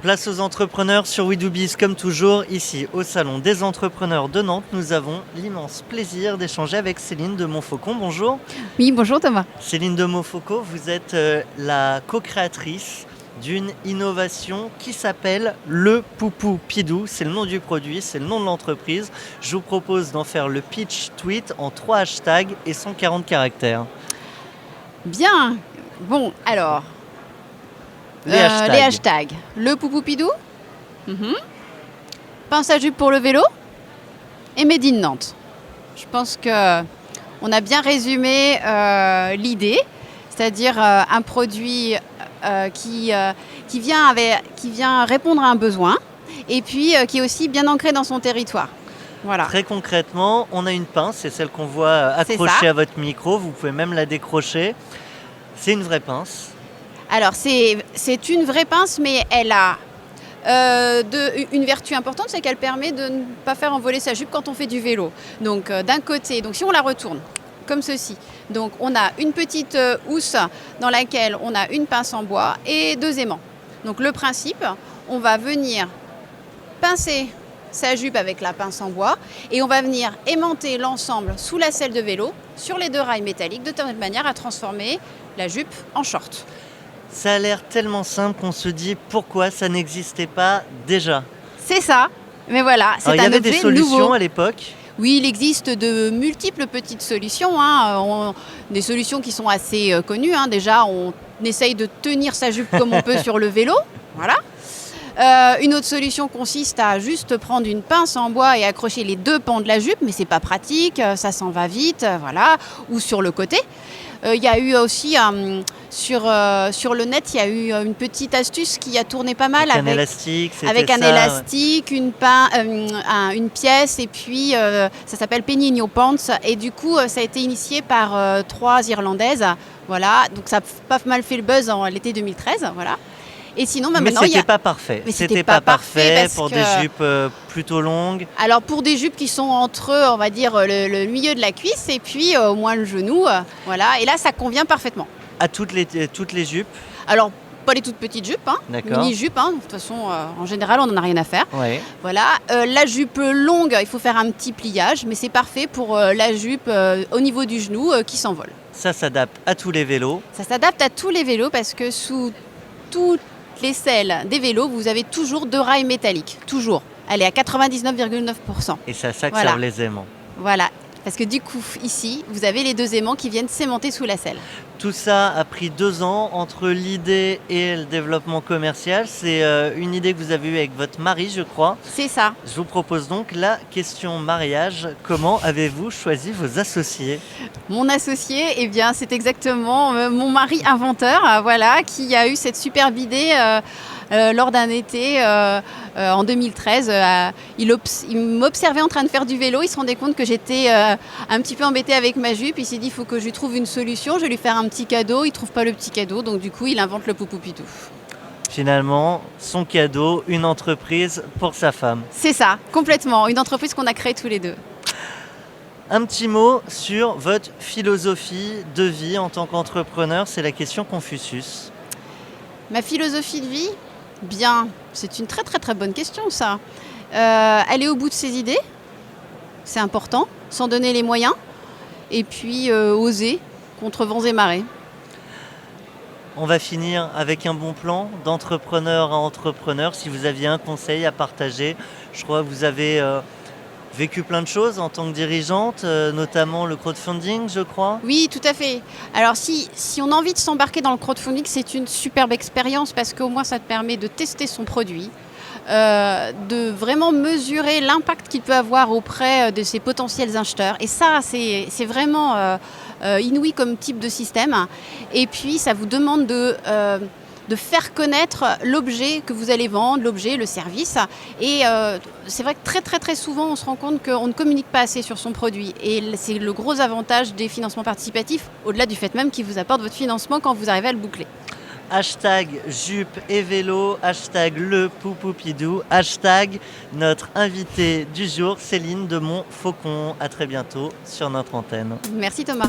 Place aux entrepreneurs sur We Do Biz comme toujours. Ici au Salon des entrepreneurs de Nantes, nous avons l'immense plaisir d'échanger avec Céline de Montfaucon. Bonjour. Oui, bonjour Thomas. Céline de Montfaucon, vous êtes la co-créatrice d'une innovation qui s'appelle le Poupou Pidou. C'est le nom du produit, c'est le nom de l'entreprise. Je vous propose d'en faire le pitch tweet en 3 hashtags et 140 caractères. Bien. Bon, alors, Les hashtags. Le Poupou Pidou, pince à jupe pour le vélo et Made in Nantes. Je pense qu'on a bien résumé l'idée, c'est-à-dire un produit qui vient répondre à un besoin et puis qui est aussi bien ancré dans son territoire. Voilà. Très concrètement, on a une pince, c'est celle qu'on voit accrochée à votre micro, vous pouvez même la décrocher. C'est une vraie pince. Alors c'est une vraie pince, mais elle a une vertu importante, c'est qu'elle permet de ne pas faire envoler sa jupe quand on fait du vélo. Donc d'un côté, si on la retourne, comme ceci, donc on a une petite housse dans laquelle on a une pince en bois et 2 aimants. Donc le principe, on va venir pincer sa jupe avec la pince en bois et on va venir aimanter l'ensemble sous la selle de vélo sur les 2 rails métalliques de telle manière à transformer la jupe en short. Ça a l'air tellement simple qu'on se dit pourquoi ça n'existait pas déjà. C'est ça, mais voilà, c'est un objet nouveau. Il y avait des solutions à l'époque. Oui, il existe de multiples petites solutions, des solutions qui sont assez connues. Déjà, on essaye de tenir sa jupe comme on peut sur le vélo. Voilà. Une autre solution consiste à juste prendre une pince en bois et accrocher les 2 pans de la jupe, mais c'est pas pratique, ça s'en va vite, voilà, ou sur le côté. Il y a eu aussi sur le net, il y a eu une petite astuce qui a tourné pas mal avec un élastique, une pièce, et puis ça s'appelle Penny in Your Pants, et du coup ça a été initié par 3 Irlandaises, voilà, donc ça a pas mal fait le buzz en l'été 2013, voilà. Et sinon, maintenant, c'était pas parfait. C'était pas parfait pour des jupes plutôt longues. Alors pour des jupes qui sont entre, on va dire, le milieu de la cuisse et puis au moins le genou, voilà. Et là, ça convient parfaitement. À toutes les jupes. Alors pas les toutes petites jupes, mini-jupes. De toute façon, en général, on n'en a rien à faire. Ouais. Voilà. La jupe longue, il faut faire un petit pliage, mais c'est parfait pour la jupe au niveau du genou qui s'envole. Ça s'adapte à tous les vélos. Ça s'adapte à tous les vélos parce que sous toutes les selles des vélos, vous avez toujours 2 rails métalliques. Toujours. Elle est à 99,9%. Et c'est à ça que servent les aimants. Voilà. Parce que du coup, ici, vous avez les 2 aimants qui viennent s'aimanter sous la selle. Tout ça a pris 2 ans entre l'idée et le développement commercial. C'est une idée que vous avez eue avec votre mari, je crois. C'est ça. Je vous propose donc la question mariage. Comment avez-vous choisi vos associés ? Mon associé, eh bien, c'est exactement mon mari inventeur, qui a eu cette superbe idée lors d'un été en 2013. Il m'observait en train de faire du vélo. Il se rendait compte que j'étais un petit peu embêtée avec ma jupe. Il s'est dit, il faut que je lui trouve une solution. Je vais lui faire un petit cadeau. Il ne trouve pas le petit cadeau. Donc du coup, il invente le Poupou Pidou. Finalement, son cadeau, une entreprise pour sa femme. C'est ça, complètement. Une entreprise qu'on a créée tous les 2. Un petit mot sur votre philosophie de vie en tant qu'entrepreneur. C'est la question Confucius. Ma philosophie de vie ? Bien, c'est une très très très bonne question ça. Aller au bout de ses idées, c'est important, s'en donner les moyens, et puis oser contre vents et marées. On va finir avec un bon plan d'entrepreneur à entrepreneur. Si vous aviez un conseil à partager, je crois que vous avez vécu plein de choses en tant que dirigeante, notamment le crowdfunding, je crois. Oui, tout à fait. Alors si on a envie de s'embarquer dans le crowdfunding, c'est une superbe expérience parce qu'au moins ça te permet de tester son produit, de vraiment mesurer l'impact qu'il peut avoir auprès de ses potentiels acheteurs. Et ça, c'est vraiment inouï comme type de système. Et puis ça vous demande de faire connaître l'objet que vous allez vendre, l'objet, le service. Et c'est vrai que très très très souvent, on se rend compte qu'on ne communique pas assez sur son produit. Et c'est le gros avantage des financements participatifs, au-delà du fait même qu'ils vous apportent votre financement quand vous arrivez à le boucler. Hashtag jupe et vélo, hashtag le Poupou Pidou, hashtag notre invitée du jour, Céline de Montfaucon. À très bientôt sur notre antenne. Merci Thomas.